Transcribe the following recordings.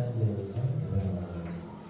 찬양 드리면서 예배를 나가겠습니다.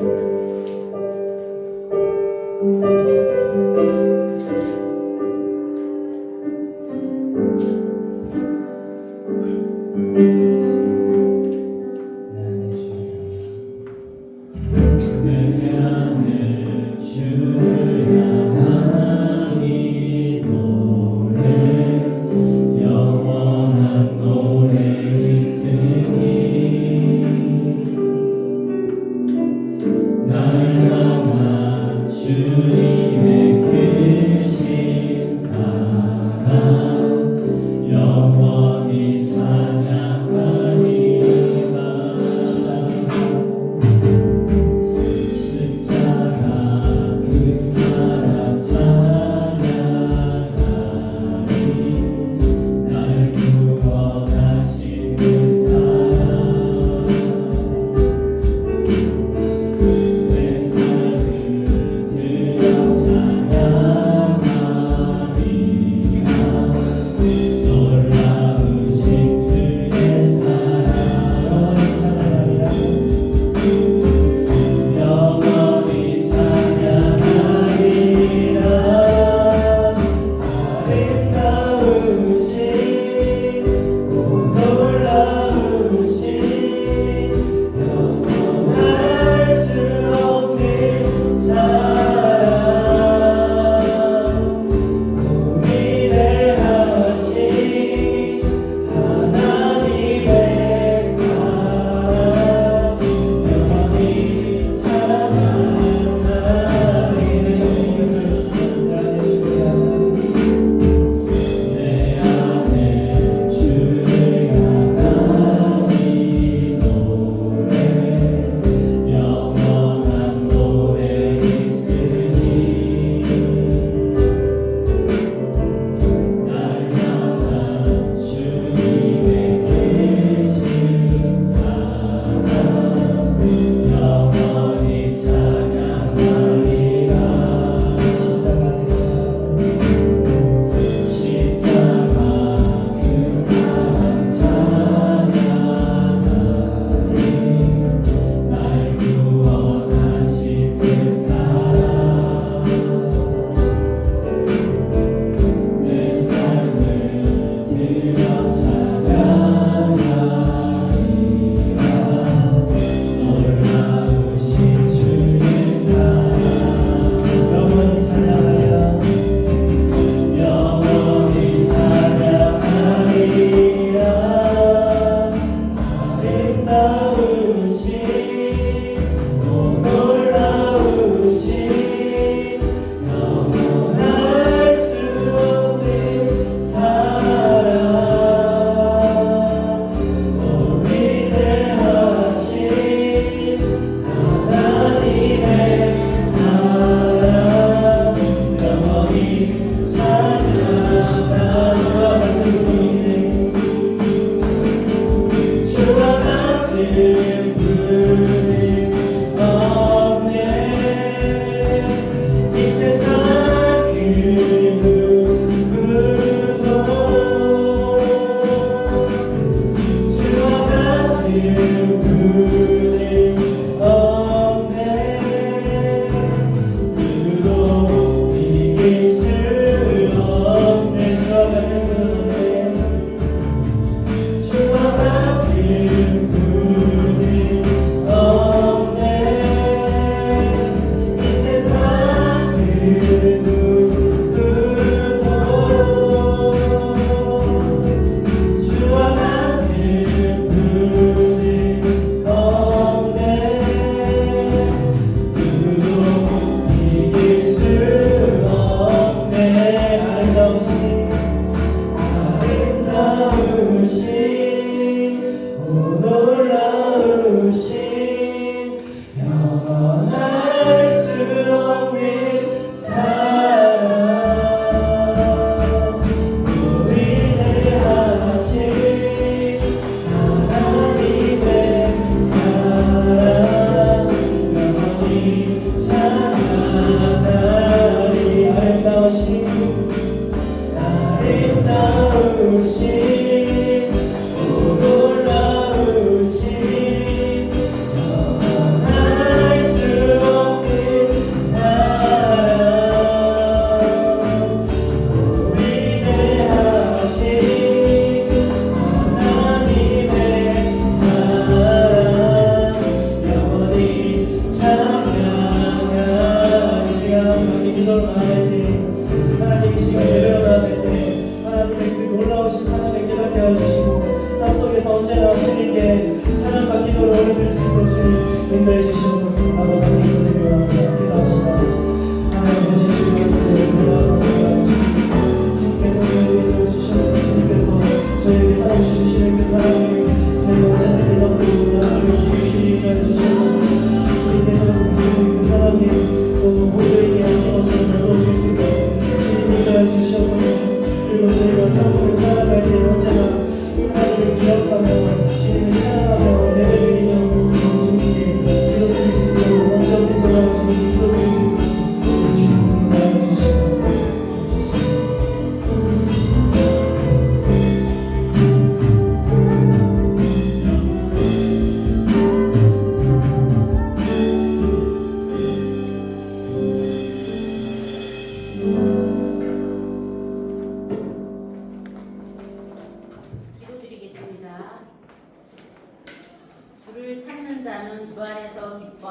내 안에 주를 향한 이 노래 영원한 노래 있으니 나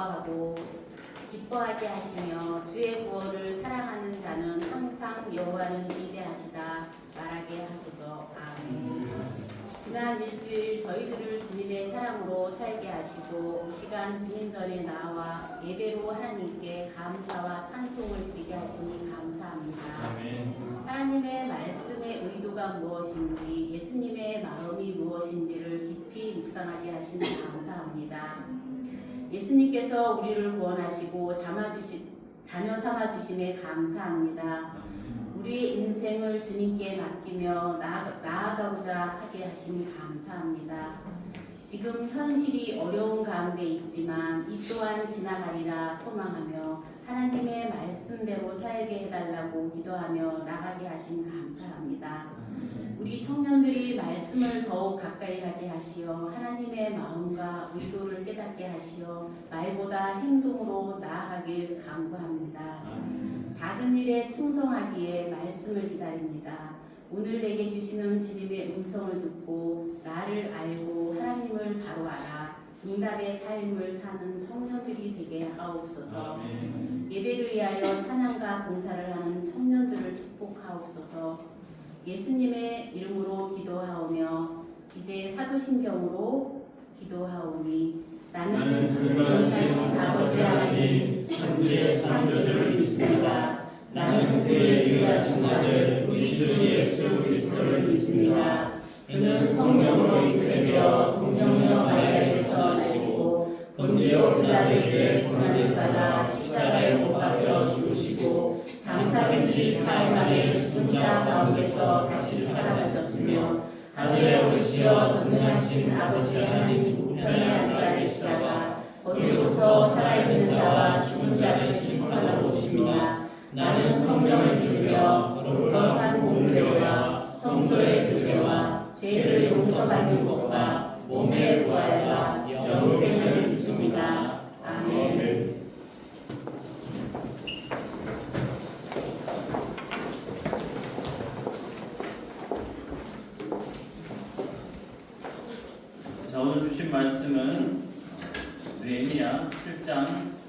기뻐하고 기뻐하게 하시며 주의 구원을 사랑하는 자는 항상 여호와는 위대하시다 말하게 하소서. 아멘. 지난 일주일 저희들을 주님의 사랑으로 살게 하시고 이 시간 주님 전에 나와 예배로 하나님께 감사와 찬송을 드리게 하시니 감사합니다. 아멘. 하나님의 말씀의 의도가 무엇인지 예수님의 마음이 무엇인지를 깊이 묵상하게 하시니 감사합니다. 예수님께서 우리를 구원하시고 자녀 삼아주심에 감사합니다. 우리의 인생을 주님께 맡기며 나아가고자 하게 하시니 감사합니다. 지금 현실이 어려운 가운데 있지만 이 또한 지나가리라 소망하며 하나님의 말씀대로 살게 해달라고 기도하며 나가게 하신 감사합니다. 우리 청년들이 말씀을 더욱 가까이 가게 하시어 하나님의 마음과 의도를 깨닫게 하시어 말보다 행동으로 나아가길 간구합니다. 작은 일에 충성하기에 말씀을 기다립니다. 오늘 내게 주시는 주님의 음성을 듣고 나를 알고 하나님을 바로 알아 응답의 삶을 사는 청년들이 되게 하옵소서. 예배를 위하여 찬양과 봉사를 하는 청년들을 축복하옵소서. 예수님의 이름으로 기도하오며 이제 사도신경으로 기도하오니 나는 그러하신 아버지 하나님 천지의 창조주를 믿습니다. 나는 그의 유일하신 아들 우리 주 예수 그리스도를 믿습니다. 그는 성령으로 잉태되어 동정녀 마리아에게서 나시고 본디오 빌라도에게 고난을 받아 십자가에 못 박혀 죽으시고 장사된 지 사흘 만에 죽은 자 가운데서 다시 살아나셨으며 하늘에 오르시어 전능하신 아버지 하나님 우편에 앉아 계시다가 거기로부터 살아있는 자와 죽은 자를 심판하러 오십니다. 나는 성령을 믿으며 거룩한 공교회와 성도의 교제와 죄를 용서받는 것과 몸의 부활과 영생을 믿습니다. 아멘. 자, 오늘 주신 말씀은 느헤미야 7장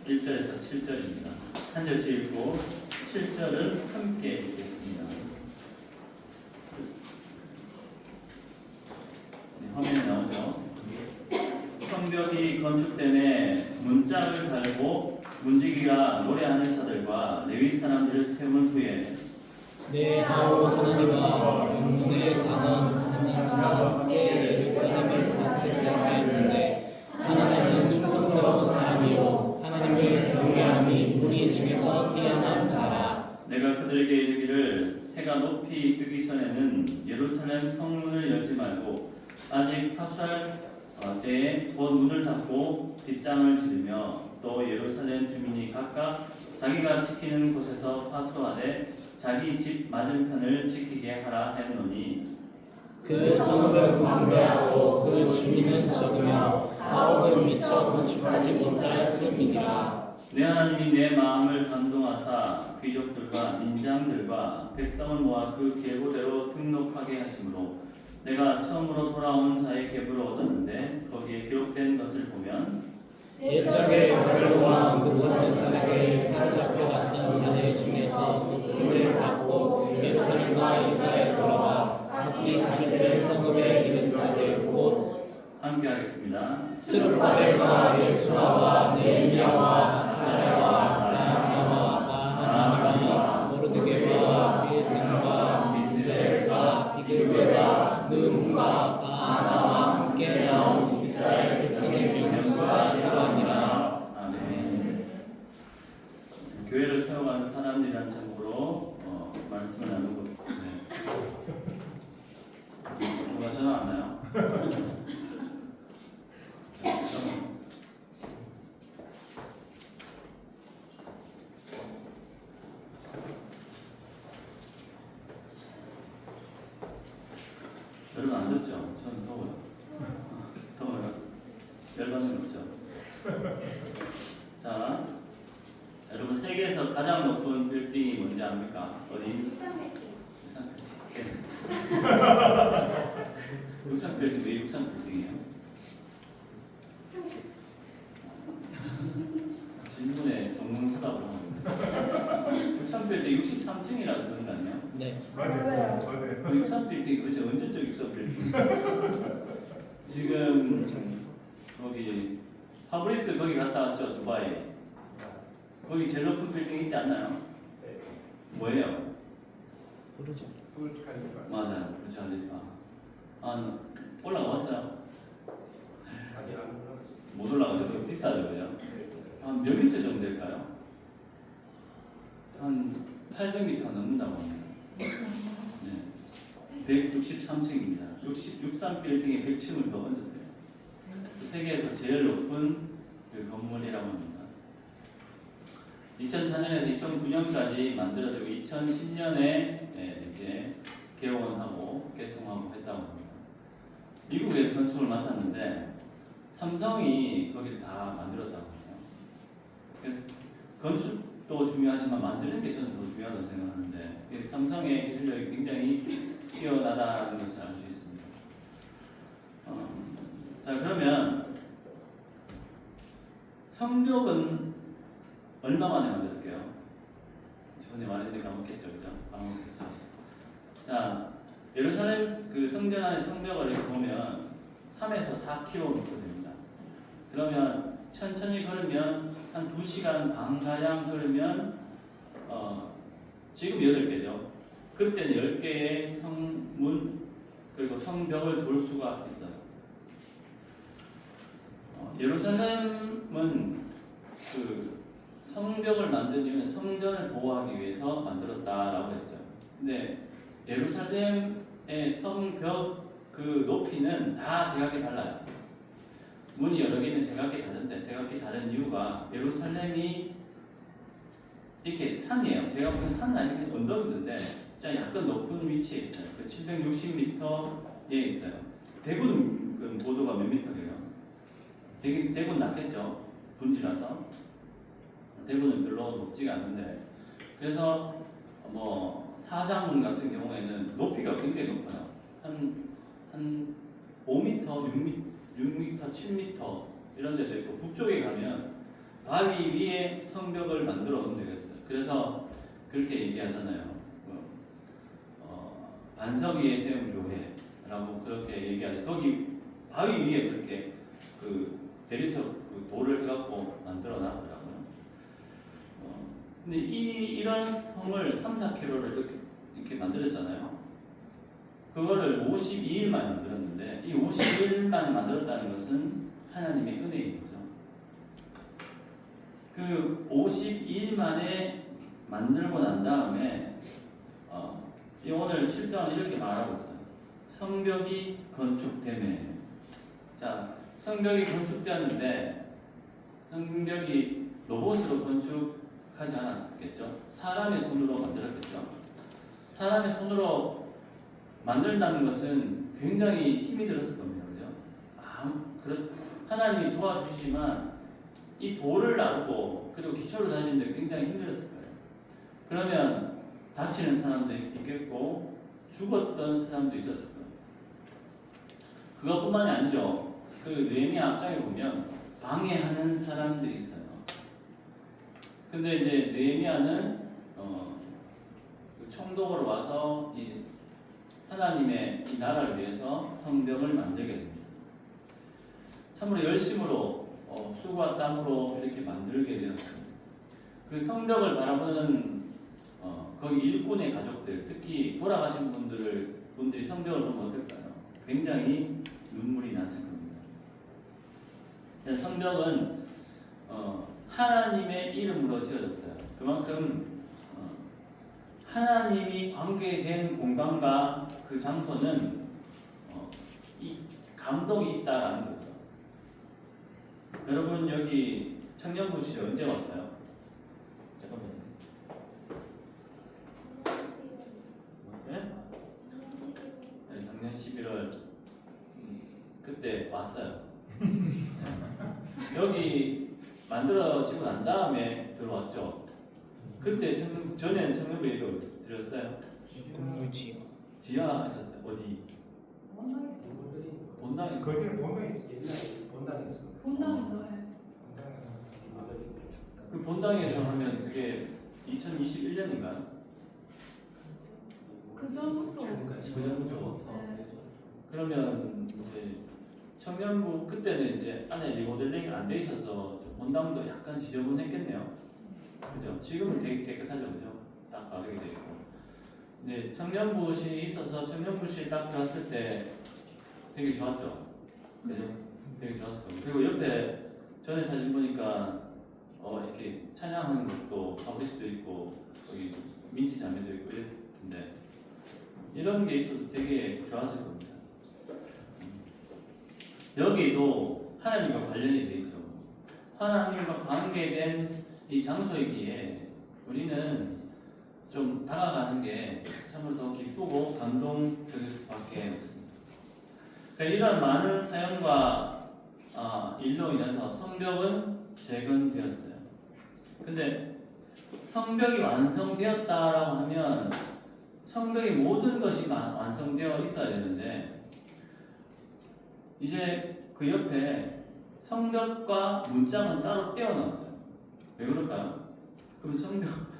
1절에서 7절입니다. 한 절씩 읽고 7절은 함께 읽겠습니다. 네, 화면에 나오죠. 성벽이 건축됨에 문짝을 달고 문지기가 노래하는 자들과 레위 사람들을 세운 후에 내 바로 하나님과 영혼의 강한 하나님과 함께 예루살렘을 다스리려 하였는데 하나님은 충성스러운 사람이요 하나님을 경외함이 우리 중에서 뛰어난 자라. 내가 그들에게 이르기를 해가 높이 뜨기 전에는 예루살렘 성문을 열지 말고 아직 파수할 때에 곧 문을 닫고 빗장을 지르며 또 예루살렘 주민이 각각 자기가 지키는 곳에서 파수하되 자기 집 맞은편을 지키게 하라 했노니 그 성읍은 광대하고 그 주민은 적으며 가옥은 미처 건축하지 못하였음이니라. 내 하나님이 내 마음을 감동하사 귀족들과 민장들과 백성을 모아 그 계보대로 등록하게 하심으로 내가 처음으로 돌아온 자의 계보를 얻었는데 거기에 기록된 것을 보면 옛적에 바벨론과 느부갓네살에게 사로잡혀 갔던 자들 중에서 기회를 받고 예루살렘과 유다에 돌아와 각기 자기들의 성읍에 이른 자들 곧 함께 하겠습니다. 스룹바벨과 예수아와 느헤미야와 아사랴와 나하마와 나하나니와 모르드게와 빌슨과 미스엘과 비글베와 느음과 바하나와 함께 나온 이스라엘 백성의 명수가 이러하니라. 아멘. 교회를 세워가는 사람들이란 제목으로 말씀을 나누고 누가 전화 왔나요? 여러분 안 덥죠? 저는 더워요. 더워요. 열받는 거 없죠? 자, 여러분 세계에서 가장 높은 빌딩이 뭔지 압니까? 어디? 부산 빌딩. 부산 빌딩. 부산 빌딩 왜 부산 빌딩이에요? 63층이라서 그런 거 아니에요? 네. 맞아요. 그 63빌딩 그렇지 언제적 63빌딩 지금 거기 파브리스 거기 갔다 왔죠 두바이 거기 제일 높은 빌딩 있지 않나요? 뭐예요? 부르죠. 맞아요 부르즈 알리파 아 올라가봤어요? 못 올라가죠 그거 비싸죠 그죠? 한 몇 미터 정도 될까요? 한 800m 넘는다고 합니다 네. 163층입니다 63빌딩에 100층을 더 얹었대요 세계에서 제일 높은 그 건물이라고 합니다. 2004년에서 2009년까지 만들어지고 2010년에 이제 개원하고 개통하고 했다고 합니다. 미국에서 건축을 맡았는데 삼성이 거기를 다 만들었다고 해요. 그래서 건축도 중요하지만 만드는 게 저는 더 중요하다고 생각하는데 삼성의 기술력이 굉장히 뛰어나다는 것을 알 수 있습니다. 자 그러면 성벽은 얼마 만에 만들었게요? 전에 말했는데 까먹겠죠, 그죠? 까먹겠죠. 자 예루살렘 그 성전 안의 성벽을 이렇게 보면 3에서 4km 됩니다. 그러면 천천히 걸으면 한 2시간 반 가량 걸으면 지금 8개죠. 그때는 10개의 성문 그리고 성벽을 돌 수가 있어요. 예루살렘은 그 성벽을 만든 이유는 성전을 보호하기 위해서 만들었다라고 했죠. 근데 예루살렘의 성벽 그 높이는 다 제각기 달라요. 문이 여러 개는 제각기 다른데 제각기 다른 이유가 예루살렘이 이렇게 산이에요. 제가 보기엔 산은 아니고 언덕인데 약간 높은 위치에 있어요. 그 760m에 있어요. 대구는 그 고도가 몇 미터예요? 대구는 낮겠죠. 분지라서 대구는 별로 높지가 않는데 그래서 뭐 사장문 같은 경우에는 높이가 굉장히 높아요. 한 5m, 6m, 7m 이런 데도 있고 북쪽에 가면 바위 위에 성벽을 만들어 놓은 데가 있어요. 그래서 그렇게 얘기하잖아요. 반석 위에 세운 교회라고 그렇게 얘기하죠. 거기 바위 위에 그렇게 그 대리석 그 돌을 해갖고 만들어 놨더라고요. 근데 이런 성을 3-4km를 이렇게 만들었잖아요. 그거를 52일 만에 만들었는데 이 52일 만에 만들었다는 것은 하나님의 은혜인 거죠. 그 52일 만에 만들고 난 다음에 이 오늘 7장은 이렇게 말하고 있어요. 성벽이 건축되네. 자, 성벽이 건축되었는데 성벽이 로봇으로 건축하지 않았겠죠? 사람의 손으로 만들었겠죠? 사람의 손으로 만든다는 것은 굉장히 힘이 들었을 겁니다. 그죠? 하나님이 도와주시지만 이 돌을 나르고 그리고 기초를 다지는데 굉장히 힘들었을 거예요. 그러면 다치는 사람도 있겠고 죽었던 사람도 있었을 거예요. 그것뿐만이 아니죠. 그 느헤미야 앞장에 보면 방해하는 사람들이 있어요. 근데 이제 느헤미야는 그 총독으로 와서 이 하나님의 이 나라를 위해서 성벽을 만들게 됩니다. 참으로 열심으로 수고와 땀으로 이렇게 만들게 되었습니다. 그 성벽을 바라보는 거기 일꾼의 가족들, 특히 돌아가신 분들이 성벽을 보면 어떨까요? 굉장히 눈물이 났을 겁니다. 성벽은 하나님의 이름으로 지어졌어요. 그만큼 하나님이 관계된 공간과 그 장소는 이 감동이 있다라는 거죠. 여러분 여기 청년부시 언제 왔어요? 잠깐만요. 네? 네, 작년 11월 그때 왔어요. 여기 만들어지고 난 다음에 들어왔죠. 그때 전에는 청년부에 드렸어요. 건물 지하 있었어요. 어디? 본당에서. 거기는 본당이지. 옛날에 본당이었어. 본당에서 해. 그 본당에서 하면 그게 2021년인가요? 그 전부터. 그 전부터. 네. 그러면 이제 청년부 그때는 이제 안에 리모델링이 안 돼 있어서 좀 본당도 약간 지저분했겠네요. 그죠? 지금은 되게 깨끗하죠, 그죠? 딱 바르게 돼 있고. 근데 청년부실이 있어서 청년부실 딱 들어갔을 때 되게 좋았죠, 그죠? 되게 좋았을 거예요. 그리고 옆에 전에 사진 보니까 이렇게 찬양하는 것도 파브리스도 있고 여기 민지 자매도 있고 이랬는데 이런 게 있어도 되게 좋았을 겁니다. 여기도 하나님과 관련이 돼 있죠. 하나님과 관계된 이 장소이기에 우리는 좀 다가가는 게 참으로 더 기쁘고 감동적일 수밖에 없습니다. 그러니까 이런 많은 사연과 일로 인해서 성벽은 재건되었어요. 근데 성벽이 완성되었다라고 하면 성벽의 모든 것이 완성되어 있어야 되는데 이제 그 옆에 성벽과 문짝은 따로 떼어놨어요. 왜 그럴까요? 그럼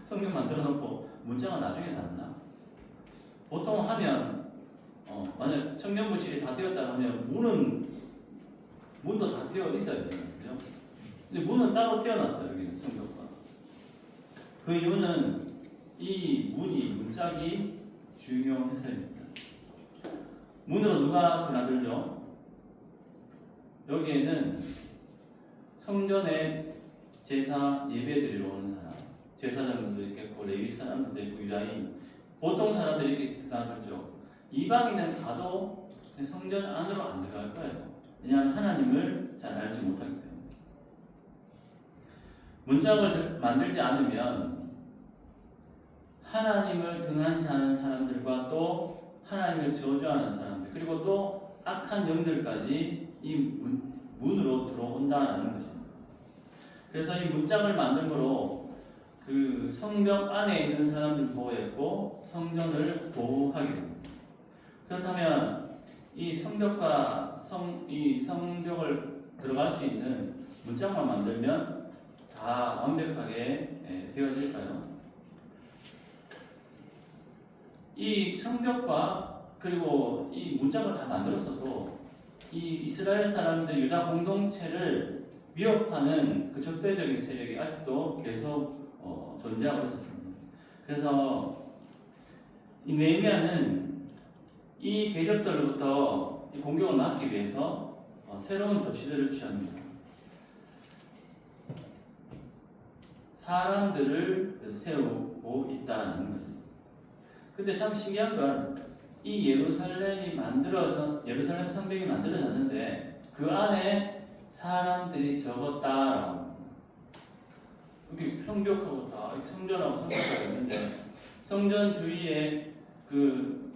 성벽 만들어 놓고 문짝은 나중에 놨나? 보통 하면 만약 청년부실이 다 되었다 하면 문도 다 되어 있어야 되는 거죠. 근데 문은 따로 떼어놨어요. 여기는 성벽과. 그 이유는 이 문짝이 중요해서입니다. 문으로 누가 드나들죠? 여기에는 성전에 제사 예배드리러 오는 사람, 제사장들도 있겠고 레위 사람들도 있고 유다인, 보통 사람들이 이렇게 드나들죠. 이방인은 가도 성전 안으로 안 들어갈 거예요. 왜냐하면 하나님을 잘 알지 못하기 때문에. 문짝을 만들지 않으면 하나님을 등한시하는 사람들과 또 하나님을 저주하는 사람들, 그리고 또 악한 영들까지 이 문으로 들어온다는 것입니다. 그래서 이 문짝을 만듦으로 그 성벽 안에 있는 사람들 보호했고 성전을 보호하게 됩니다. 그렇다면 이 성벽과 이 성벽을 들어갈 수 있는 문짝만 만들면 다 완벽하게 되어질까요? 이 성벽과 그리고 이 문짝을 다 만들었어도 이 이스라엘 사람들 유다 공동체를 위협하는 그 적대적인 세력이 아직도 계속 존재하고 있었습니다. 그래서 이 느헤미야는 이 대적들로부터 이 공격을 막기 위해서 새로운 조치들을 취합니다. 사람들을 세우고 있다는 거죠. 근데 참 신기한 건 이 예루살렘 성벽이 만들어졌는데 그 안에 사람들이 적었다라고. 이렇게 성벽하고 다 이렇게 성전하고 성벽하고 있는데 성전 주위에 그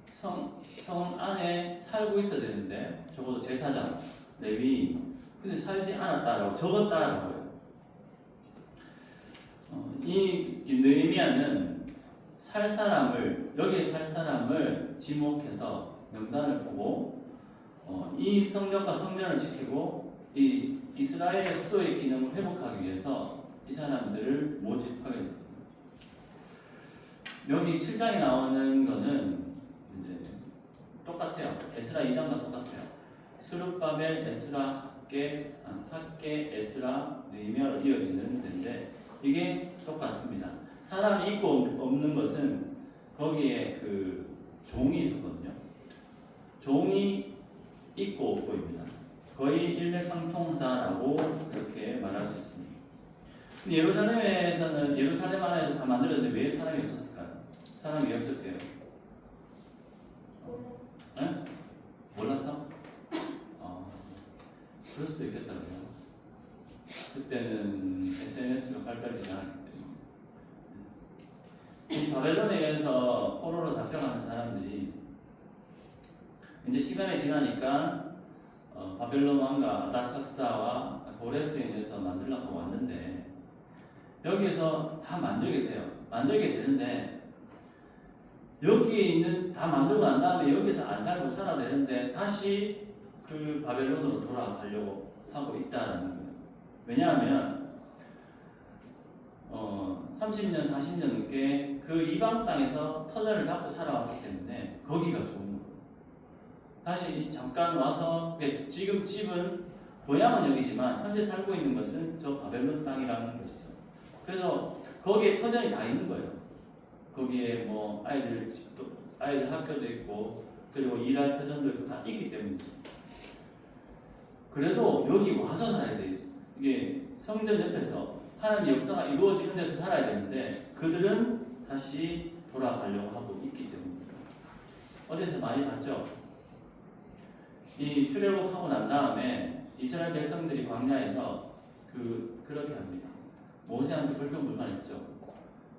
성 안에 살고 있어야 되는데 적어도 제사장, 레위, 근데 살지 않았다라고 적었다라고 해요. 이 느헤미야는 여기에 살 사람을 지목해서 명단을 보고 이 성벽과 성전을 지키고 이 이스라엘의 수도의 기능을 회복하기 위해서 이 사람들을 모집하게 됩니다. 여기 7장에 나오는 거는 이제 똑같아요. 에스라 2장과 똑같아요. 스룹바벨, 에스라, 학계, 에스라, 느헤미야로 이어지는 데인데 이게 똑같습니다. 사람이 있고 없는 것은 거기에 그 종이 있었거든요. 종이 있고 없고입니다. 거의 일맥상통하다라고 그렇게 말할 수 있습니다. 근데 예루살렘 안에서 다 만들었는데 왜 사람이 없었을까요? 사람이 왜 없었대요? 네? 몰라서? 그럴 수도 있겠다고요. 그때는 SNS가 발달되지 않았기 때문에. 이 바벨론에 의해서 포로로 잡혀가는 사람들이 이제 시간이 지나니까 바벨론 왕가 아다사스다와 고레스에 의해서 만들려고 왔는데 여기에서 다 만들게 돼요. 만들게 되는데 여기에 있는 다 만들고 난 다음에 여기서 안 살고 살아야 되는데 다시 그 바벨론으로 돌아가려고 하고 있다는 거예요. 왜냐하면 30년, 40년 넘게 그 이방 땅에서 터전을 닫고 살아왔기 때문에 거기가 좋은 거예요. 다시 잠깐 와서 지금 집은 고향은 여기지만 현재 살고 있는 것은 저 바벨론 땅이라는 것이죠. 그래서 거기에 터전이 다 있는 거예요. 거기에 뭐 아이들 집도, 아이들 학교도 있고, 그리고 일할 터전도 있고 다 있기 때문이죠. 그래도 여기 와서 살아야 돼 있어. 이게 성전 옆에서 하나님의 역사가 이루어지는 데서 살아야 되는데 그들은 다시 돌아가려고 하고 있기 때문입니다. 어디서 많이 봤죠? 이 출애굽하고 난 다음에 이스라엘 백성들이 광야에서 그렇게 합니다. 모세한테 불평불만했죠.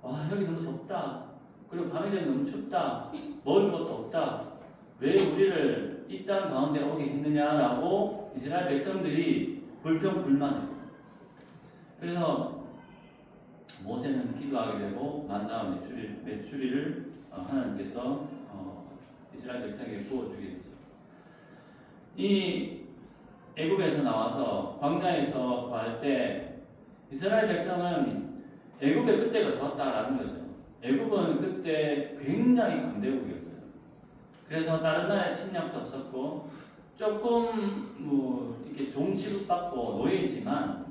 와, 여기 너무 덥다. 그리고 밤이 되면 너무 춥다. 먹을 것도 없다. 왜 우리를 이 땅 가운데 오게 했느냐라고 이스라엘 백성들이 불평불만해요. 그래서 모세는 기도하게 되고 만나와 메추리를 하나님께서 이스라엘 백성에게 부어주게 되죠. 이 애굽에서 나와서 광야에서 구할 때 이스라엘 백성은 애굽의 그때가 좋았다라는 거죠. 애굽은 그때 굉장히 강대국이었어요. 그래서 다른 나라의 침략도 없었고 조금 뭐 이렇게 종 취급받고 노예이지만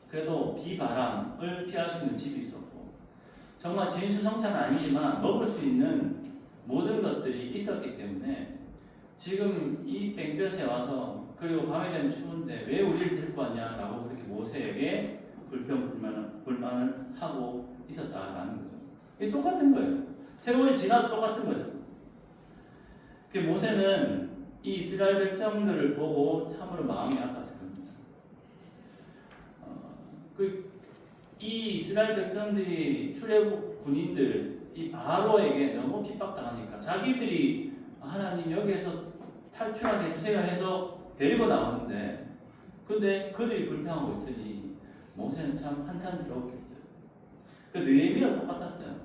그래도 비바람을 피할 수 있는 집이 있었고 정말 진수성찬은 아니지만 먹을 수 있는 모든 것들이 있었기 때문에 지금 이 땡볕에 와서 그리고 밤에 되면 추운데 왜 우리를 데리고 왔냐라고 그렇게 모세에게 불만을 하고 있었다라는 거죠. 이게 똑같은 거예요. 세월이 지나도 똑같은 거죠. 그 모세는 이 이스라엘 백성들을 보고 참으로 마음이 아팠을 겁니다. 이 이스라엘 백성들이 출애굽 군인들 이 바로에게 너무 핍박당하니까 자기들이 하나님 여기에서 탈출하게 해주세요 해서 데리고 나왔는데 근데 그들이 불평하고 있으니 모세는 참 한탄스러웠겠죠. 그 느헤미야 똑같았어요.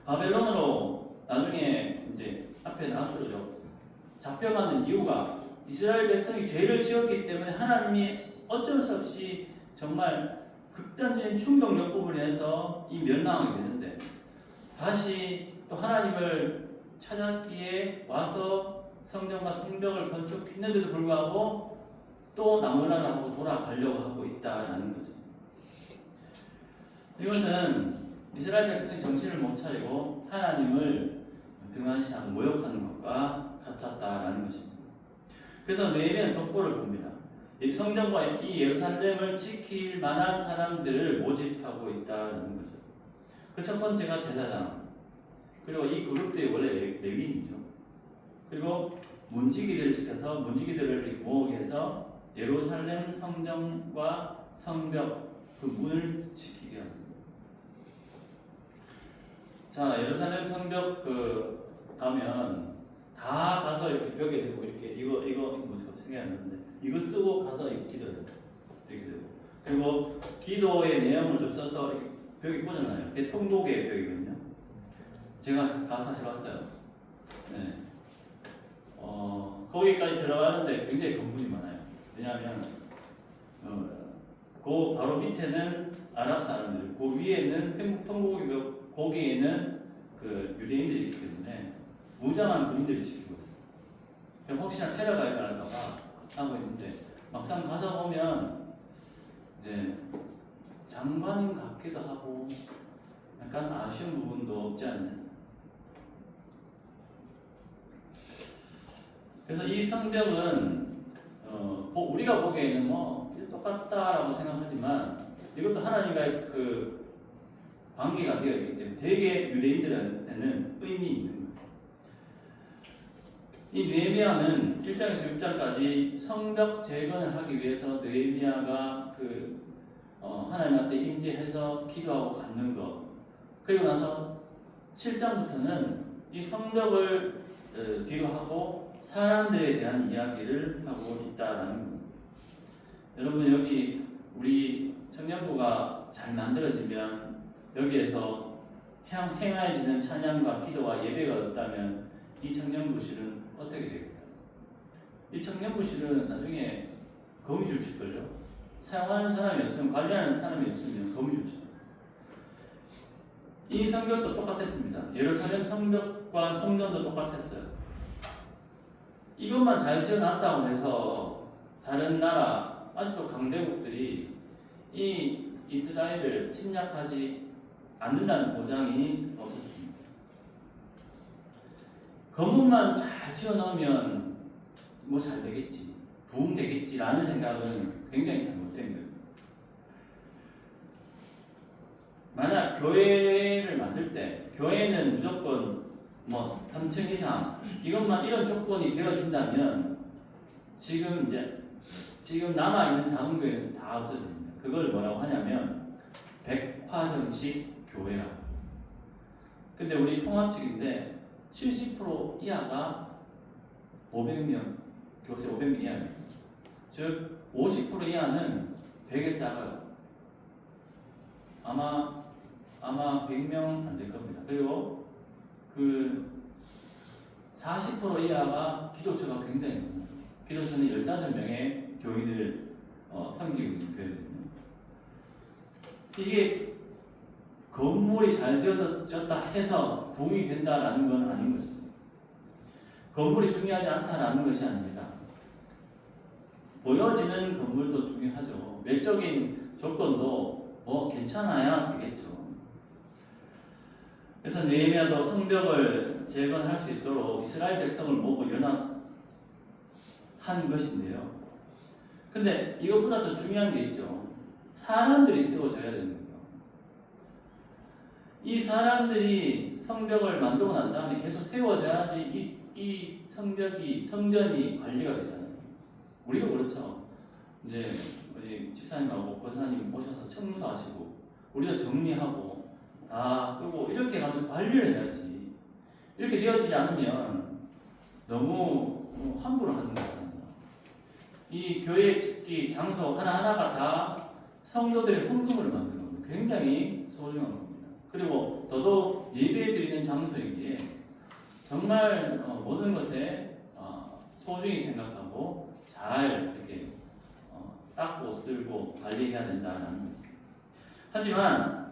바벨론으로 나중에 이제 앞에 나수로 잡혀가는 이유가 이스라엘 백성이 죄를 지었기 때문에 하나님이 어쩔 수 없이 정말 극단적인 충격요법을 해서 이 멸망하게 되는데 다시 또 하나님을 찾았기에 와서 성전과 성벽을 건축했는데도 불구하고 또 나무라를 하고 돌아가려고 하고 있다라는 거죠. 이것은 이스라엘 백성이 정신을 못 차리고 하나님을 등한시하고 모욕하는 것과 같았다라는 것입니다. 그래서 느헤미야는 족보를 봅니다. 이 성전과 이 예루살렘을 지킬 만한 사람들을 모집하고 있다는 거죠. 그 첫 번째가 제사장, 그리고 이 그룹들이 원래 레위인이죠. 그리고 문지기들을 지켜서 문지기들을 이렇게 모으게 해서 예루살렘 성전과 성벽 그 문을 지키게 합니다. 자, 예루살렘 성벽 가면 다 가서 이렇게 벽에 대고 이렇게 이거 뭐지 생각이 안 나는데 이거 쓰고 가서 이렇게 기도해요. 이렇게 되고 그리고 기도의 내용을 좀 써서 이렇게 벽에 꽂아놔요. 이게 통곡의 벽이거든요. 제가 가서 해봤어요. 네. 거기까지 들어가는데 굉장히 건물이 많아요. 왜냐하면 그 바로 밑에는 아랍 사람들, 그 위에는 통곡의 벽, 거기에는 그 유대인들이 있기 때문에 무장한 군인들이 지키고 있어요. 혹시나 테러가 일어날까봐 하고 있는데 막상 가서 보면 네, 장관인 같기도 하고 약간 아쉬운 부분도 없지 않아 있어요. 그래서 이 성벽은 우리가 보기에는 뭐 똑같다라고 생각하지만 이것도 하나님과의 그 관계가 되어 있기 때문에 되게 유대인들한테는 의미 있는 거예요. 이 느헤미야는 1장에서 6장까지 성벽 재건을 하기 위해서 느헤미야가 하나님한테 임재해서 기도하고 갖는 것, 그리고 나서 7장부터는 이 성벽을 기도하고 사람들에 대한 이야기를 하고 있다라는 겁니다. 여러분 여기 우리 청년부가 잘 만들어지면 여기에서 행해지는 찬양과 기도와 예배가 없다면 이 청년부실은 어떻게 되겠어요? 이 청년부실은 나중에 거미줄 칠걸요? 사용하는 사람이 없으면 관리하는 사람이 없으면 거미줄 쳐요. 이 성벽도 똑같았습니다. 예루살렘 성벽과 성전도 똑같았어요. 이것만 잘 지어놨다고 해서 다른 나라, 아직도 강대국들이 이 이스라엘을 침략하지 않는다는 보장이 없었습니다. 건물만 잘 지어놓으면 뭐 잘 되겠지, 부흥 되겠지라는 생각은 굉장히 잘못된 거예요. 만약 교회를 만들 때 교회는 무조건 뭐 3층 이상 이것만 이런 조건이 되어진다면 지금 남아 있는 작은 교회는 다 없어집니다. 그걸 뭐라고 하냐면 백화점식 교회라고. 근데 우리 통합식인데 70% 이하가 500명, 교세 500명 이하입니다. 즉 50% 이하는 되게 작아요. 아마 100명 안 될 겁니다. 그리고 그 40% 이하가 기독교가 굉장히 많아요. 기독교는 15명의 교인을 섬기고 있는 교회거든요. 이게 건물이 잘 되어졌다 해서 부흥이 된다라는 건 아닌 것입니다. 건물이 중요하지 않다라는 것이 아닙니다. 보여지는 건물도 중요하죠. 외적인 조건도 뭐 괜찮아야 되겠죠. 그래서 느헤미야도 성벽을 재건할 수 있도록 이스라엘 백성을 모으고 연합한 것인데요. 근데 이것보다 더 중요한 게 있죠. 사람들이 세워져야 되는 거예요. 이 사람들이 성벽을 만들고 난 다음에 계속 세워져야지 이 성전이 관리가 되잖아요. 우리도 그렇죠. 이제 우리 집사님하고 권사님 오셔서 청소하시고 우리가 정리하고 다 끄고 이렇게 가면서 관리를 해야지. 이렇게 되어지지 않으면 너무 함부로 하는 거잖아요. 이 교회 짓기 장소 하나하나가 다 성도들의 헌금으로 만드는 겁니다. 굉장히 소중한 겁니다. 그리고 더더욱 예배드리는 장소이기에 정말 모든 것에 소중히 생각하고 잘 이렇게 닦고 쓸고 관리해야 된다는 거죠. 하지만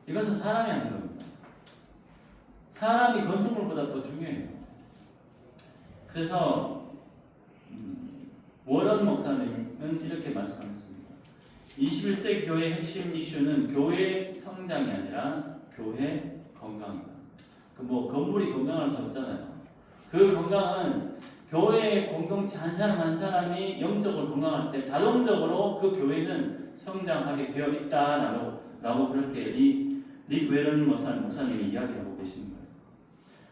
이것은 사람이 하는 겁니다. 사람이 건축물보다 더 중요해요. 그래서 워런 목사님은 이렇게 말씀하셨습니다. 21세기 교회의 핵심 이슈는 교회 성장이 아니라 교회 건강이다. 건물이 건강할 수 없잖아요. 그 건강은 교회 공동체 한 사람 한 사람이 영적으로 건강할 때 자동적으로 그 교회는 성장하게 되어 있다라고 그렇게 릭 웨런 목사님이 이야기하고 계시는 거예요.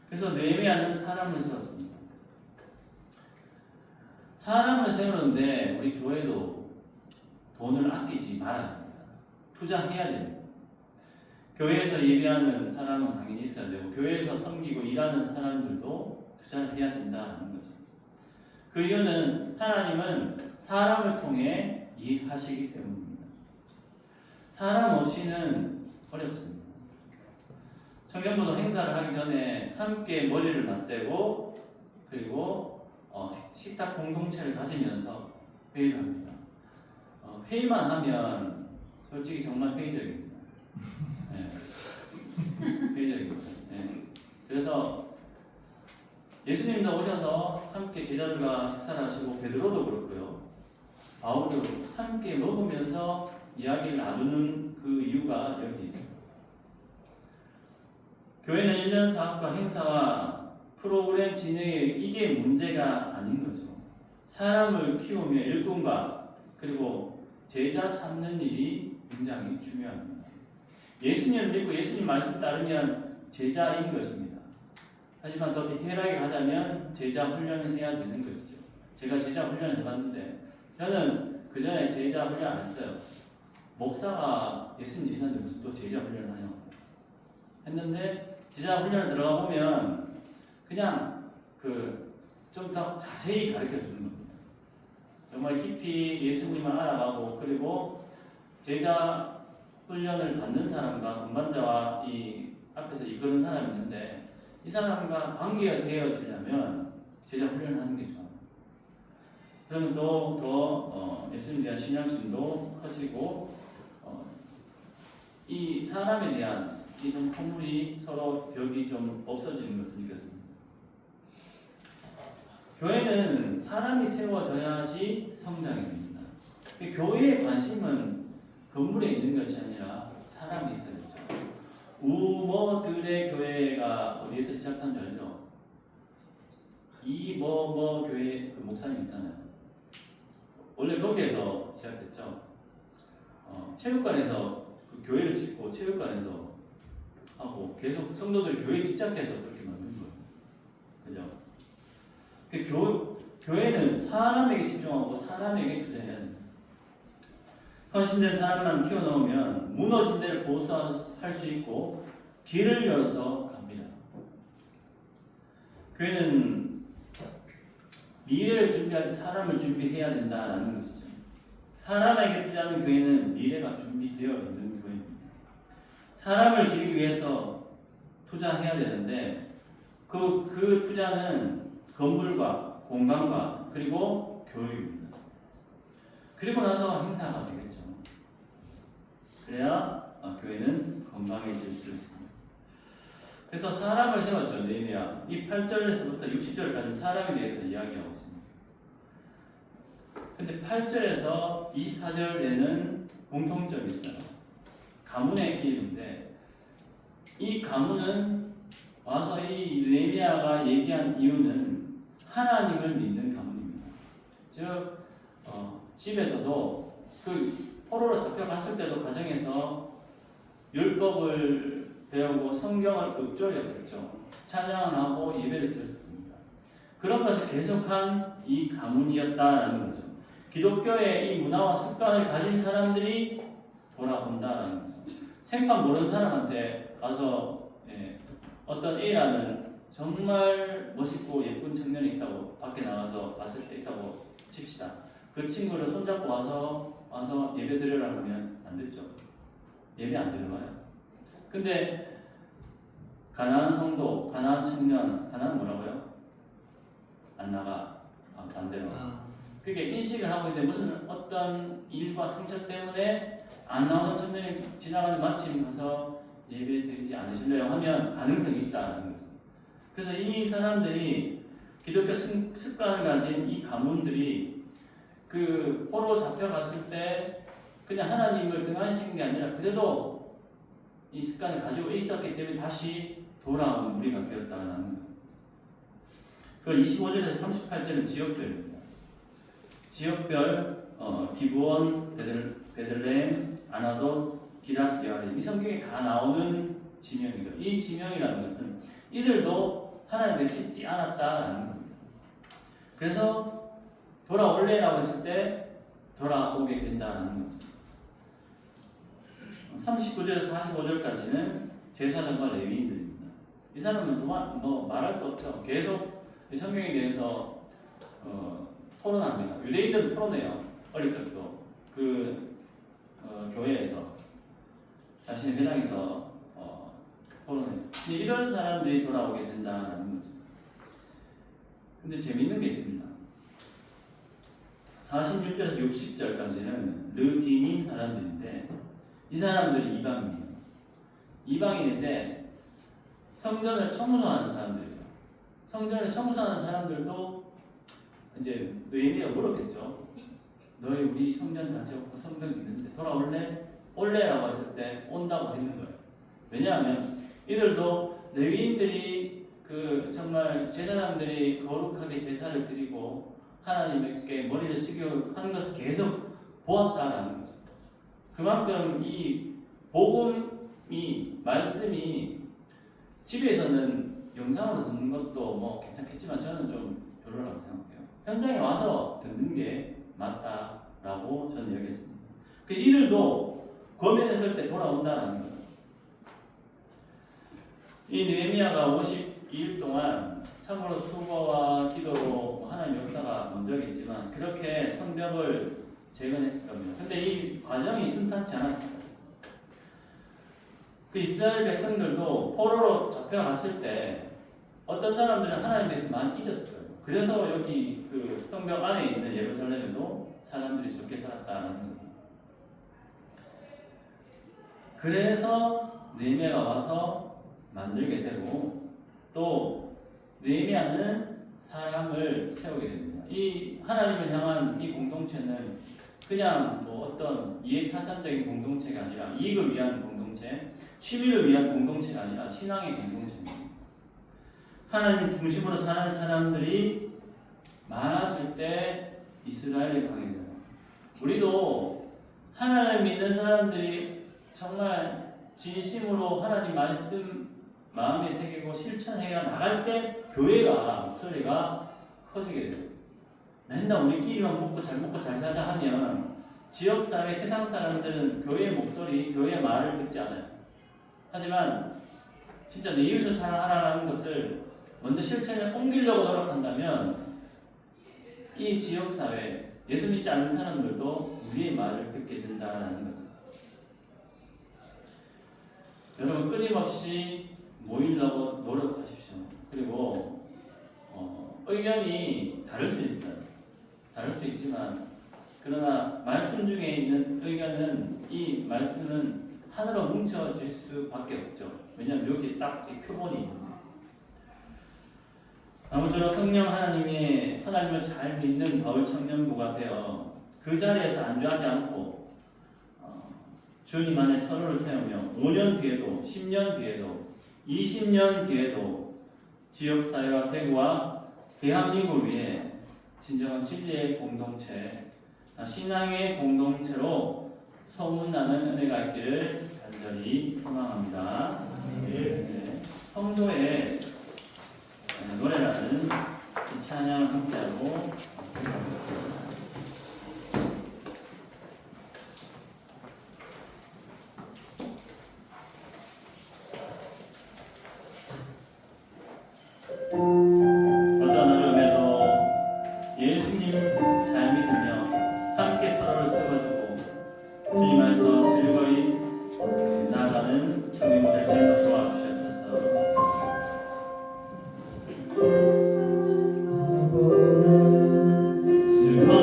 그래서 느헤미야는 사람을 세웠습니다. 사람을 세우는데 우리 교회도 돈을 아끼지 말아야 합니다. 투자해야 됩니다. 교회에서 예배하는 사람은 당연히 있어야 되고 교회에서 섬기고 일하는 사람들도 투자를 해야 된다는 거죠. 그 이유는 하나님은 사람을 통해 일하시기 때문입니다. 사람 없이는 어렵습니다. 청년부도 행사를 하기 전에 함께 머리를 맞대고 그리고 식탁 공동체를 가지면서 회의를 합니다. 회의만 하면 솔직히 정말 회의적입니다. 네. 회의적입니다. 네. 그래서 예수님도 오셔서 함께 제자들과 식사를 하시고 베드로도 그렇고요. 바울도 함께 먹으면서 이야기를 나누는 그 이유가 여기 있습니다. 교회는 1년 사업과 행사와 프로그램 진행에 이게 문제가 아닌 거죠. 사람을 키우며 일꾼과 그리고 제자 삼는 일이 굉장히 중요합니다. 예수님을 믿고 예수님 말씀 따르면 제자인 것입니다. 하지만 더 디테일하게 가자면 제자 훈련을 해야 되는 것이죠. 제가 제자 훈련을 해봤는데 저는 그 전에 제자 훈련 안 했어요. 목사가 예수님 제자인데 무슨 또 제자 훈련을 하냐고 했는데 제자 훈련을 들어가 보면 그냥 좀 더 자세히 가르쳐 주는 겁니다. 정말 깊이 예수님을 알아가고 그리고 제자 훈련을 받는 사람과 동반자와 이 앞에서 이끄는 사람이 있는데 이 사람과 관계가 되어지려면 제자 훈련을 하는 게 좋아요. 그러면 더 예수님에 대한 신앙심도 커지고 이 사람에 대한 이 좀 건물이 서로 벽이 좀 없어지는 것을 느꼈습니다. 교회는 사람이 세워져야지 성장이 됩니다. 교회의 관심은 건물에 있는 것이 아니라 사람이 있어야 되죠. 우머들의 교회가 어디에서 시작한 줄 알죠? 이머머 교회 그 목사님 있잖아요. 원래 거기에서 시작됐죠. 체육관에서 그 교회를 짓고 체육관에서 하고 계속 성도들 교회 집착해서 그렇게 만든 거예요. 그죠? 교회는 사람에게 집중하고 사람에게 투자해야 됩니다. 헌신된 사람만 키워놓으면 무너진 데를 보수할 수 있고 길을 열어서 갑니다. 교회는 미래를 준비할 때 사람을 준비해야 된다는 것이죠. 사람에게 투자하는 교회는 미래가 준비되어 있는 교회입니다. 사람을 기르기 위해서 투자해야 되는데 그 투자는 건물과 공간과 그리고 교육입니다. 그리고 나서 행사가 되겠죠. 그래야 교회는 건강해질 수 있습니다. 그래서 사람을 세웠죠. 느헤미야. 이 8절에서부터 60절까지 사람에 대해서 이야기하고 있습니다. 근데 8절에서 24절에는 공통점이 있어요. 가문의 기일인데 이 가문은 와서 이 느헤미야가 얘기한 이유는 하나님을 믿는 가문입니다. 즉 집에서도 그 포로로 잡혀갔을 때도 가정에서 율법을 배우고 성경을 읊조렸겠죠. 찬양을 하고 예배를 드렸습니다. 그런 것을 계속한 이 가문이었다라는 거죠. 기독교의 이 문화와 습관을 가진 사람들이 돌아온다라는 거죠. 생판 모르는 사람한테 가서 어떤 A라는 정말 멋있고 예쁜 청년이 있다고 밖에 나가서 봤을 때 있다고 칩시다. 그 친구를 손잡고 와서 예배 드리라고 하면 안 됐죠. 예배 안 들어가요. 근데 가난한 성도, 가난한 청년, 가난한 뭐라고요? 안 나가. 반대로. 그게 인식을 하고 있는데 무슨 어떤 일과 상처 때문에 안 나오는 청년이 지나가는 마침 가서 예배 드리지 않으실래요? 하면 가능성이 있다는 거죠. 그래서 이 사람들이 기독교 습관을 가진 이 가문들이 그 포로 잡혀갔을 때 그냥 하나님을 등한시킨 게 아니라 그래도 이 습관을 가지고 있었기 때문에 다시 돌아오는 무리가 되었다는 거예요. 그 25절에서 38절은 지역별입니다. 지역별 기브온, 베들레헴, 아나돗, 기럇 여아림 이 성경에 다 나오는 지명이죠. 이 지명이라는 것은 이들도 하나님께서 잊지 않았다라는 겁니다. 그래서 돌아올래라고 했을 때 돌아오게 된다는 거죠. 39절에서 45절까지는 제사장과 레위인들입니다. 이 사람은 말할 거 없죠. 계속 이 성경에 대해서 토론합니다. 유대인들은 토론해요. 어릴 적도 교회에서 자신의 회당에서 토론해요. 근데 이런 사람들이 돌아오게 된다는 거죠. 근데 재밌는 게 있습니다. 46절에서 60절까지는 르디님 사람들인데 이 사람들이 이방인이에요. 이방인인데 성전을 청소하는 사람들이에요. 성전을 청소하는 사람들도 이제 느헤미야가 물었겠죠. 너희 우리 성전 자체 없고 성전 있는데 돌아올래? 올래라고 했을 때 온다고 했는 거예요. 왜냐하면 이들도 레위인들이 정말 제사장들이 거룩하게 제사를 드리고 하나님께 머리를 숙여 하는 것을 계속 보았다라는 거죠. 그만큼 이 복음이 말씀이 집에서는 영상으로 듣는 것도 괜찮겠지만 저는 좀 별로라고 생각해요. 현장에 와서 듣는 게 맞다라고 저는 여겼습니다. 이들도 고민했을 때 돌아온다라는 거예요. 이 느헤미야가 52일 동안 참으로 수고와 기도로 하나님의 역사가 먼저겠지만 그렇게 성벽을 재건했을 겁니다. 근데 이 과정이 순탄치 않았어요. 이스라엘 백성들도 포로로 잡혀갔을 때 어떤 사람들은 하나님에 대해서 많이 잊었을 거예요. 그래서 여기 성벽 안에 있는 예루살렘에도 사람들이 적게 살았다는 거예요. 그래서 느헤미야가 와서 만들게 되고 또 느헤미야는 사람을 세우게 됩니다. 이 하나님을 향한 이 공동체는 그냥 뭐 어떤 이해타산적인 공동체가 아니라 이익을 위한 공동체, 취미를 위한 공동체가 아니라 신앙의 공동체입니다. 하나님 중심으로 사는 사람들이 많아질 때 이스라엘이 강해져요. 우리도 하나님 믿는 사람들이 정말 진심으로 하나님 말씀 마음에 새기고 실천해가 나갈 때 교회가 목소리가 커지게 돼요. 맨날 우리끼리만 먹고 잘 살자 하면 지역사회 세상 사람들은 교회의 목소리, 교회의 말을 듣지 않아요. 하지만 진짜 내 이웃을 사랑하라는 것을 먼저 실천에 옮기려고 노력한다면 이 지역사회, 예수 믿지 않는 사람들도 우리의 말을 듣게 된다는 거죠. 여러분 끊임없이 모이려고 노력하십시오. 그리고 의견이 다를 수 있어요. 다를 수 있지만 그러나 말씀 중에 있는 의견은 이 말씀은 하나로 뭉쳐질 수밖에 없죠. 왜냐하면 여기 딱 표본이 있는데. 아무쪼록 성령 하나님을 잘 믿는 바울 청년부가 되어 그 자리에서 안주하지 않고 주님 안에 서로를 세우며 5년 뒤에도 10년 뒤에도 20년 뒤에도 지역사회와 대구와 대한민국을 위해 진정한 진리의 공동체, 신앙의 공동체로 소문나는 은혜가 있기를 간절히 소망합니다. 네, 성도의 노래라는 이 찬양을 함께하고 기도하겠습니다. 어떤 어려움에도 예수님 잘 믿으며 함께 서로를 세워주고 주님 안에서 즐거이 나아가는 청년이 될 수 있도록 도와주시옵소서. 수고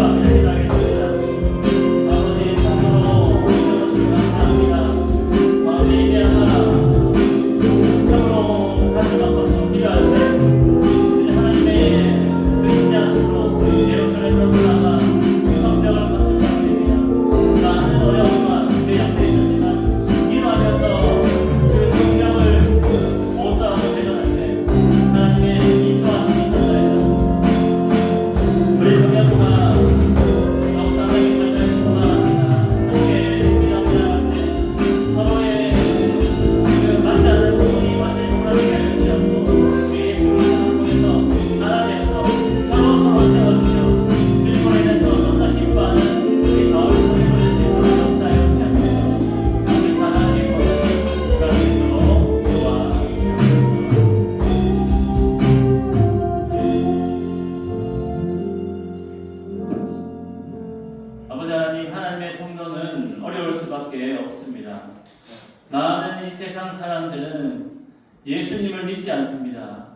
기도합니다. 기도하겠습니다. 아버지 성도로 오셔서 감사합니다. 마음이 예배하나 참으로 가슴 아파서 필요할 때 이제 하나님의 그 인자하심으로 예루살렘으로 돌아가 성벽을 건축하고 있으며 많은 어려움과 그 옆에 있었지만 기도하면서 그 성벽을 보수하고 대전할 때 하나님의 인도하심이 있었나이다. 우리 청년부가 더욱 강하게 발전을 소망합니다. 함께 기도합니다. 서로의 그 맞지 않는 부분이 완전히 무너지게 하여 주시옵고 주의 예수를 통해서 하나님께서 서로 세워주시오. 주님으로 인해서 너무나 기뻐하는 우리 가을 청년을 될 수 있도록 역사하여 주시옵소서. 강력한 하나님의 권능이 그가 있도록 도와주시옵소서. 아버지 하나님, 하나님의 성도는 어려울 수밖에 없습니다. 많은 이 세상 사람들은 예수님을 믿지 않습니다.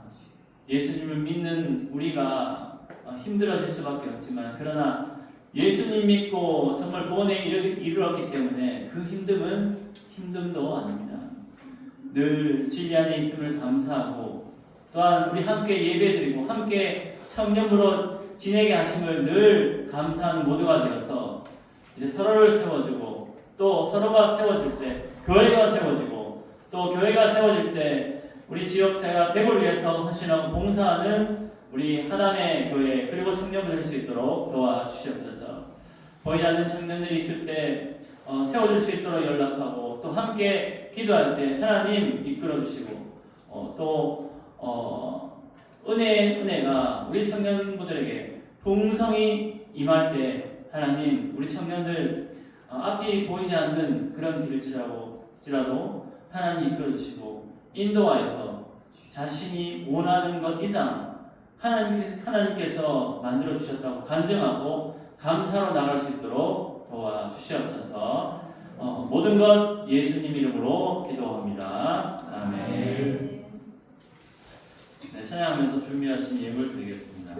예수님을 믿는 우리가 힘들어질 수밖에 없지만, 그러나 예수님 믿고 정말 구원에 이르렀기 때문에 그 힘듦도 아닙니다. 늘 진리 안에 있음을 감사하고, 또한 우리 함께 예배드리고 함께 청년부로 지내게 하심을 늘 감사하는 모두가 되어서 이제 서로를 세워주고, 또 서로가 세워질 때 교회가 세워지고, 또 교회가 세워질 때 우리 지역사회가 대구를 위해서 헌신하고 봉사하는 우리 하남의 교회 그리고 청년부 될 수 있도록 도와주시옵소서. 보이지 않는 청년들이 있을 때 세워줄 수 있도록 연락하고, 또 함께 기도할 때 하나님 이끌어주시고, 또 은혜가 우리 청년부들에게 풍성히 임할 때 하나님 우리 청년들 앞이 보이지 않는 그런 길일지라도 하나님 이끌어주시고 인도하여서 자신이 원하는 것 이상 하나님께서 만들어주셨다고 간증하고 감사로 나갈 수 있도록 도와주시옵소서. 모든 것 예수님 이름으로 기도합니다. 아멘. 네, 찬양하면서 준비하신 예물 드리겠습니다.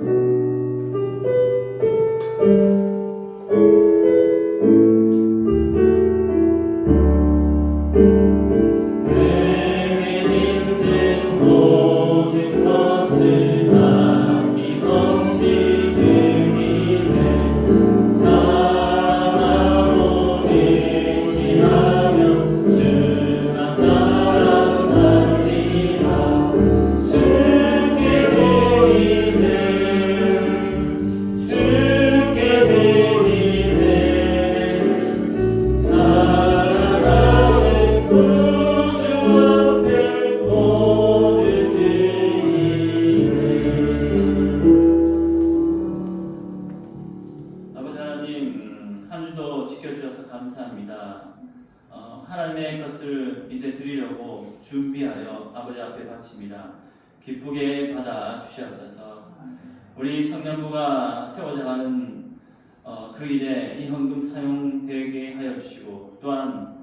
하나님의 것을 이제 드리려고 준비하여 아버지 앞에 바칩니다. 기쁘게 받아 주시옵소서. 우리 청년부가 세워져가는 그 일에 이 헌금 사용되게 하여 주시고, 또한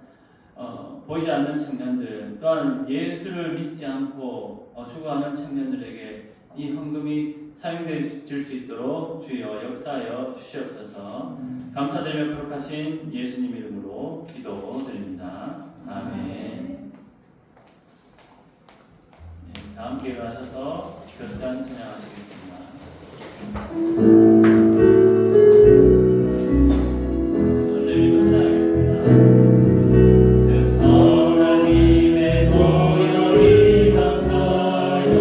보이지 않는 청년들, 또한 예수를 믿지 않고 죽어가는 청년들에게 이 헌금이 사용될 수 있도록 주여 역사하여 주시옵소서. 감사드리며 거룩하신 예수님 이름으로 기도드립니다. 아멘. 네, 다 함께 일어나셔서 결단 찬양하시겠습니다. 손 내밀고 찬양하겠습니다. 그 선한 힘의 보혈이 감사하여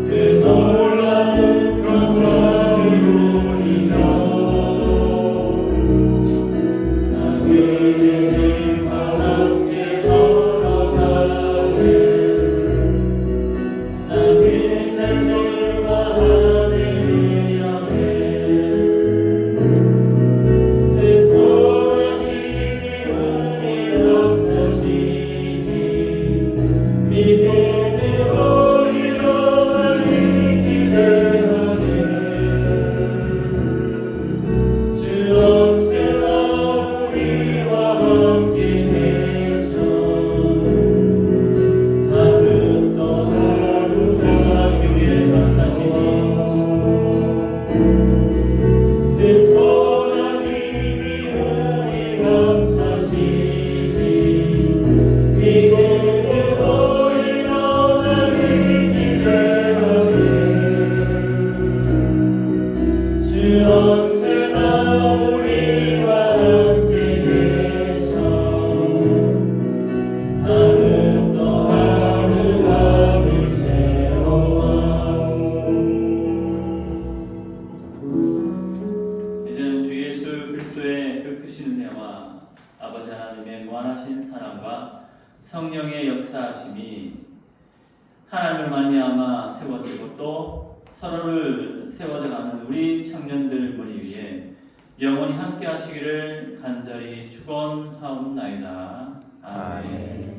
그 놀라운 평강을 누리며 나 그대들과 함께 걸어가네. 나 그대 말미암아 아버지 하나님의 무한하신 사랑과 성령의 역사하심이 하나님을 말미암아 세워지고 또 서로를 세워져가는 우리 청년들 머리 위에 영원히 함께 하시기를 간절히 축원하옵나이다. 아멘.